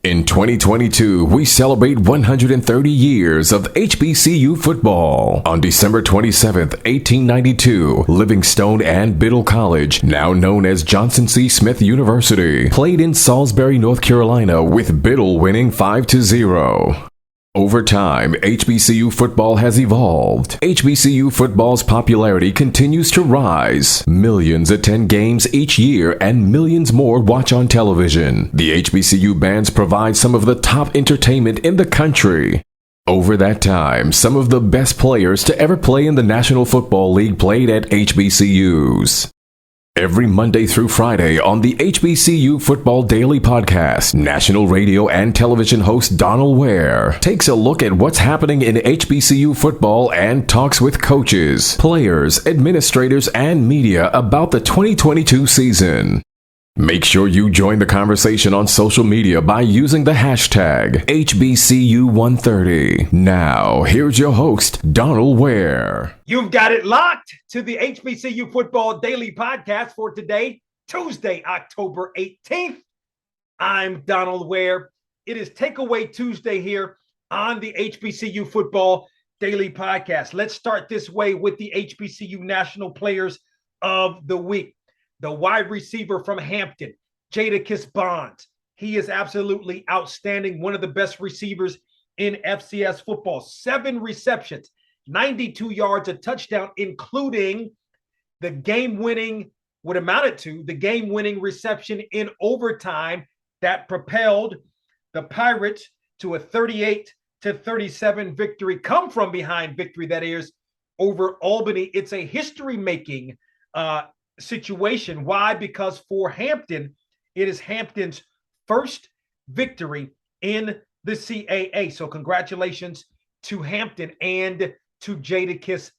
In 2022, we celebrate 130 years of HBCU football. On December 27th, 1892, Livingstone and Biddle College, now known as Johnson C. Smith University, played in Salisbury, North Carolina, with Biddle winning 5-0. Over time, HBCU football has evolved. HBCU football's popularity continues to rise. Millions attend games each year and millions more watch on television. The HBCU bands provide some of the top entertainment in the country. Over that time, some of the best players to ever play in the National Football League played at HBCUs. Every Monday through Friday on the HBCU Football Daily Podcast, national radio and television host Donal Ware takes a look at what's happening in HBCU football and talks with coaches, players, administrators, and media about the 2022 season. Make sure you join the conversation on social media by using the hashtag HBCU130. Now, here's your host, Donal Ware. You've got it locked to the HBCU Football Daily Podcast for today, Tuesday, October 18th. I'm Donal Ware. It is Takeaway Tuesday here on the HBCU Football Daily Podcast. Let's start this way with the HBCU National Players of the Week. The wide receiver from Hampton, Jadakiss Bonds. He is absolutely outstanding. One of the best receivers in FCS football. 7 receptions, 92 yards, a touchdown, including the game-winning reception in overtime that propelled the Pirates to a 38-37 victory, come from behind victory, that is, over Albany. It's a history-making situation. Why? Because for Hampton, it is Hampton's first victory in the CAA. So congratulations to Hampton and to Jadakiss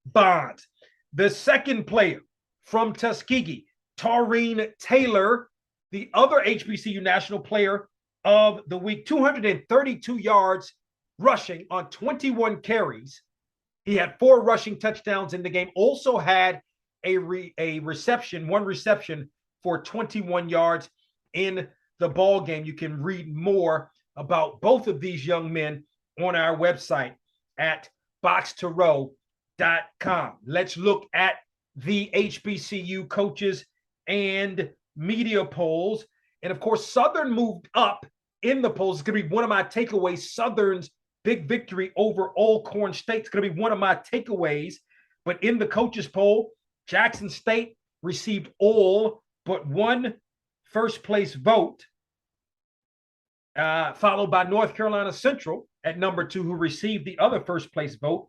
Bonds. The second player from Tuskegee, Taurine Taylor, the other HBCU National Player of the Week, 232 yards rushing on 21 carries. He had 4 rushing touchdowns in the game, also had one reception for 21 yards in the ball game. You can read more about both of these young men on our website at boxtorow.com. Let's look at the HBCU coaches and media polls. And of course, Southern moved up in the polls. It's going to be one of my takeaways. Southern's big victory over Alcorn State is going to be one of my takeaways. But in the coaches poll, Jackson State received all but one first-place vote, followed by North Carolina Central at number 2, who received the other first-place vote.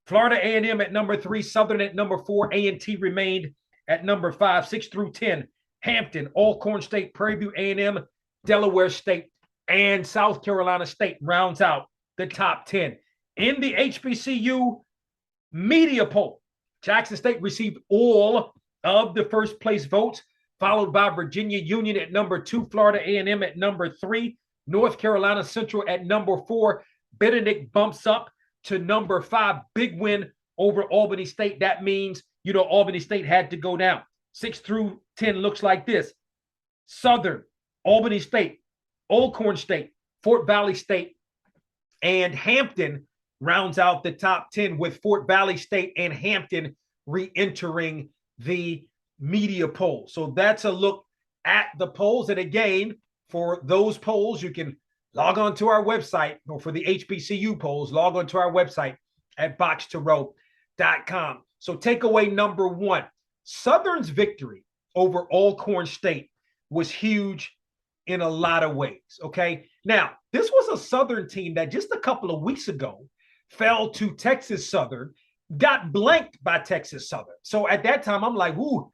Florida A&M at number 3, Southern at number 4, A&T remained at number 5, 6 through 10. Hampton, Alcorn State, Prairie View A&M, Delaware State, and South Carolina State rounds out the top 10. In the HBCU media poll, Jackson State received all of the first place votes, followed by Virginia Union at number 2, Florida A&M at number 3, North Carolina Central at number 4. Benedict bumps up to number 5. Big win over Albany State. That means, Albany State had to go down. 6 through 10 looks like this: Southern, Albany State, Alcorn State, Fort Valley State, and Hampton rounds out the top 10, with Fort Valley State and Hampton re-entering the media poll. So that's a look at the polls. And again, for those polls, you can log on to our website, or for the HBCU polls, log on to our website at boxtorow.com. So takeaway number 1, Southern's victory over Alcorn State was huge in a lot of ways, okay? Now, this was a Southern team that just a couple of weeks ago fell to Texas Southern, got blanked by Texas Southern. So at that time, I'm like, ooh,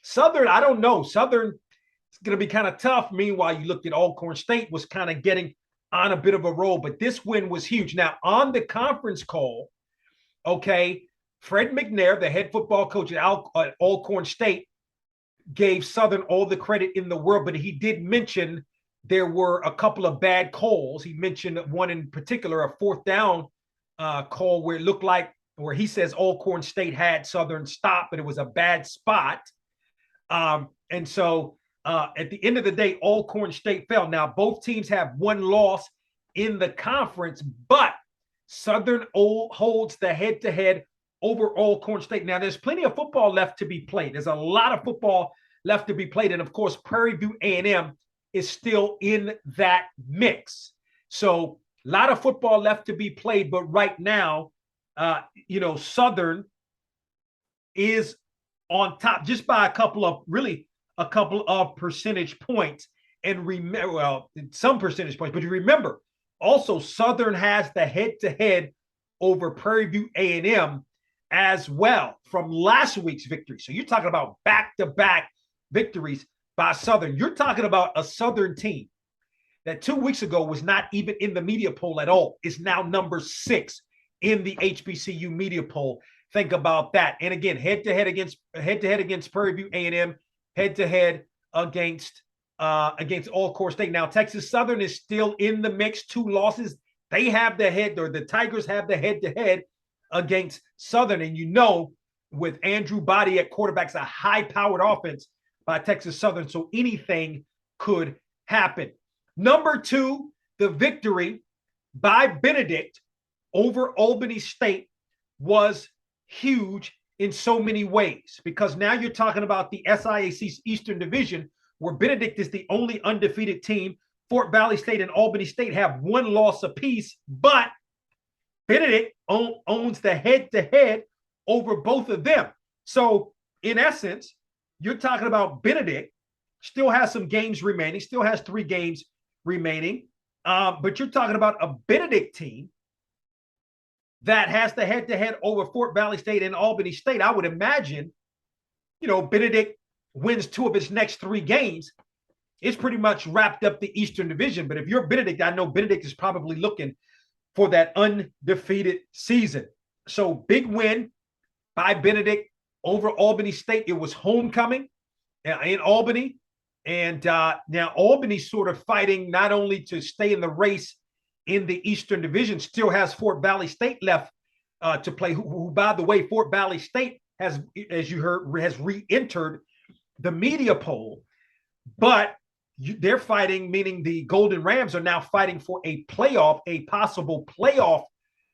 Southern, I don't know. Southern is going to be kind of tough. Meanwhile, you looked at Alcorn State was kind of getting on a bit of a roll, but this win was huge. Now, on the conference call, okay, Fred McNair, the head football coach at Alcorn State, gave Southern all the credit in the world, but he did mention there were a couple of bad calls. He mentioned one in particular, a 4th down call where it looked like, where he says Alcorn State had Southern stop, but it was a bad spot. And so at the end of the day, Alcorn State fell. Now, both teams have one loss in the conference, but Southern holds the head-to-head over Alcorn State. Now, there's plenty of football left to be played. There's a lot of football left to be played. And, of course, Prairie View A&M is still in that mix. So, a lot of football left to be played. But right now, Southern is on top just by a couple of percentage points. And some percentage points. But you remember, also, Southern has the head-to-head over Prairie View A&M as well from last week's victory. So you're talking about back-to-back victories by Southern. You're talking about a Southern team that 2 weeks ago was not even in the media poll at all. Is now number 6 in the HBCU media poll. Think about that. And again, head-to-head against Prairie View A&M, head-to-head against Alcorn State. Now, Texas Southern is still in the mix. 2 losses. They have the Tigers have the head-to-head against Southern. And with Andrew Body at quarterback, it's a high-powered offense by Texas Southern. So anything could happen. Number 2, the victory by Benedict over Albany State was huge in so many ways, because now you're talking about the SIAC's Eastern Division, where Benedict is the only undefeated team. Fort Valley State and Albany State have 1 loss apiece, but Benedict owns the head-to-head over both of them. So, in essence, you're talking about Benedict still has some games remaining, still has 3 games remaining, but you're talking about a Benedict team that has the head-to-head over Fort Valley State and Albany State. I would imagine, Benedict wins 2 of its next 3 games. It's pretty much wrapped up the Eastern Division. But if you're Benedict, I know Benedict is probably looking for that undefeated season. So big win by Benedict over Albany State. It was homecoming in Albany. And now Albany's sort of fighting not only to stay in the race in the Eastern Division, still has Fort Valley State left to play, who, by the way, Fort Valley State has, as you heard, has re-entered the media poll. But they're fighting, meaning the Golden Rams are now fighting for a possible playoff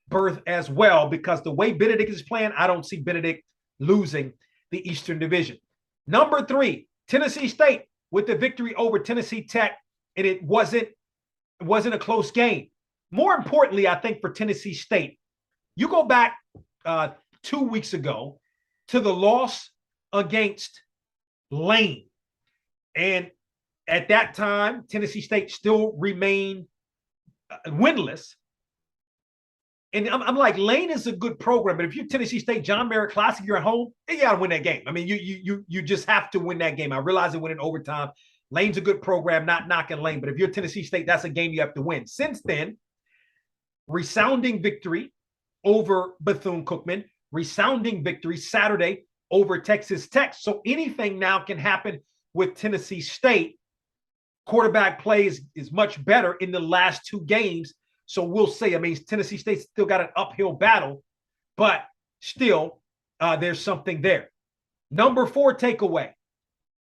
berth as well, because the way Benedict is playing, I don't see Benedict losing the Eastern Division. Number 3, Tennessee State with the victory over Tennessee Tech, and it wasn't a close game. More importantly, I think for Tennessee State, you go back 2 weeks ago to the loss against Lane. And at that time, Tennessee State still remained winless. And I'm like, Lane is a good program, but if you're Tennessee State, John Merritt Classic, you're at home, you got to win that game. I mean, you just have to win that game. I realize they went in overtime. Lane's a good program, not knocking Lane, but if you're Tennessee State, that's a game you have to win. Since then, resounding victory over Bethune-Cookman, resounding victory Saturday over Texas Tech. So anything now can happen with Tennessee State. Quarterback play is much better in the last 2 games. So we'll see. I mean, Tennessee State's still got an uphill battle, but still there's something there. Number 4 takeaway,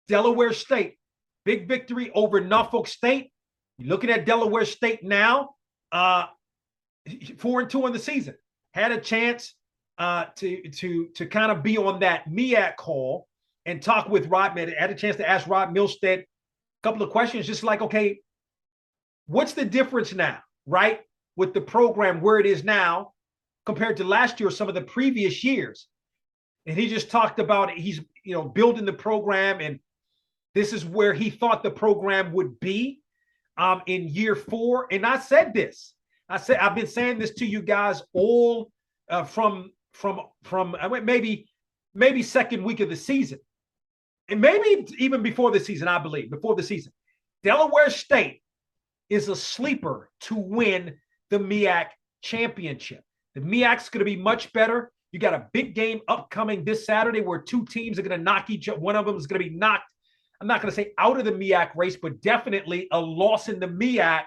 Delaware State. Big victory over Norfolk State. You're looking at Delaware State now, 4-2 in the season. Had a chance to kind of be on that MEAC call and talk with Rod. Had a chance to ask Rod Milstead a couple of questions, just like, okay, what's the difference now, right, with the program where it is now compared to last year or some of the previous years? And he just talked about it. He's building the program, and this is where he thought the program would be in year 4. And I said this. I've been saying this to you guys all from maybe second week of the season, and maybe even before the season. I believe before the season, Delaware State is a sleeper to win the MEAC championship. The MEAC's going to be much better. You got a big game upcoming this Saturday where 2 teams are going to knock each other. One of them is going to be knocked, I'm not going to say out of the MEAC race, but definitely a loss in the MEAC.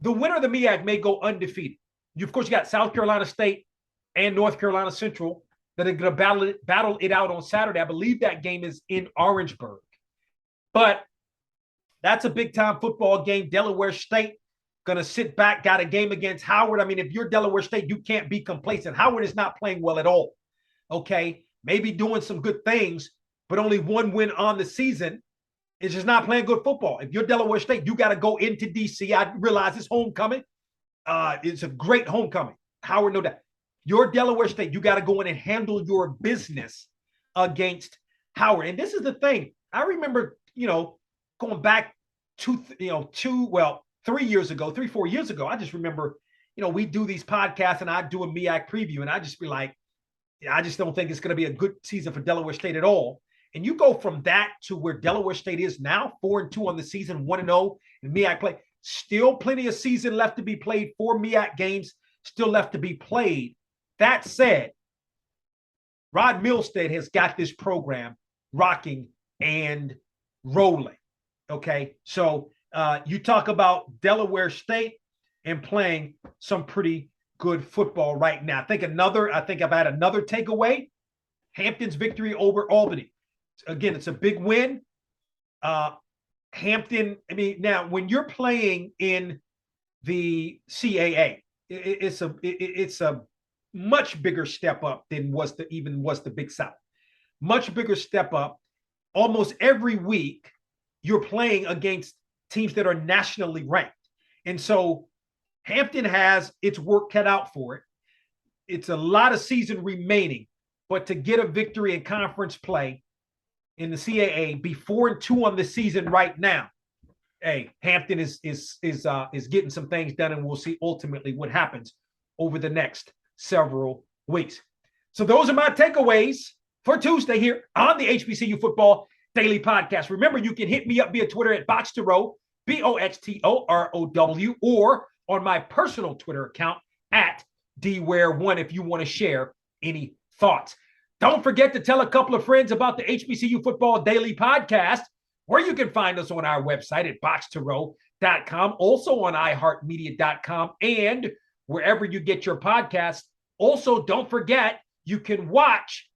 The winner of the MEAC may go undefeated. Of course, you got South Carolina State and North Carolina Central that are going to battle it out on Saturday. I believe that game is in Orangeburg. But that's a big-time football game. Delaware State going to sit back, got a game against Howard. I mean, if you're Delaware State, you can't be complacent. Howard is not playing well at all, okay? Maybe doing some good things, but only one win on the season. Is just not playing good football. If you're Delaware State, you got to go into D.C. I realize it's homecoming. It's a great homecoming. Howard, no doubt. You're Delaware State. You got to go in and handle your business against Howard. And this is the thing. I remember, going back 3 years ago, 4 years ago, I just remember, we do these podcasts and I do a MEAC preview and I just be like, I just don't think it's going to be a good season for Delaware State at all. And you go from that to where Delaware State is now, 4-2 on the season, 1-0 in MEAC play. Still plenty of season left to be played, 4 MEAC games still left to be played. That said, Rod Milstead has got this program rocking and rolling, okay? So you talk about Delaware State and playing some pretty good football right now. I think I've had another takeaway, Hampton's victory over Albany. Again, it's a big win. Hampton, now when you're playing in the CAA, it's a much bigger step up than was the Big South. Much bigger step up. Almost every week, you're playing against teams that are nationally ranked. And so Hampton has its work cut out for it. It's a lot of season remaining, but to get a victory in conference play in the CAA, be 4-2 on the season right now. Hey, Hampton is getting some things done, and we'll see ultimately what happens over the next several weeks. So those are my takeaways for Tuesday here on the HBCU Football Daily Podcast. Remember, you can hit me up via Twitter at Boxtorow, BOXTOROW, or on my personal Twitter account at DWare1 if you want to share any thoughts. Don't forget to tell a couple of friends about the HBCU Football Daily Podcast, where you can find us on our website at boxtorow.com, also on iHeartMedia.com, and wherever you get your podcasts. Also, don't forget, you can watch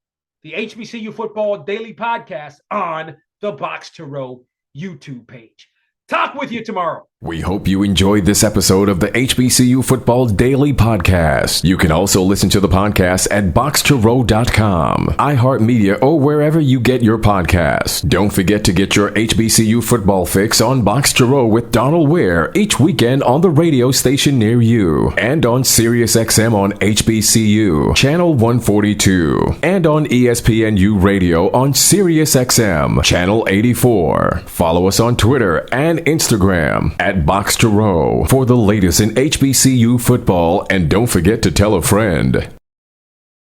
the HBCU Football Daily Podcast on the Box to Row YouTube page. Talk with you tomorrow. We hope you enjoyed this episode of the HBCU Football Daily Podcast. You can also listen to the podcast at boxtorow.com, iHeartMedia, or wherever you get your podcasts. Don't forget to get your HBCU football fix on Box to Row with Donal Ware each weekend on the radio station near you, and on SiriusXM on HBCU, Channel 142, and on ESPNU Radio on SiriusXM, Channel 84. Follow us on Twitter and Instagram at Box to Row for the latest in HBCU football, and don't forget to tell a friend.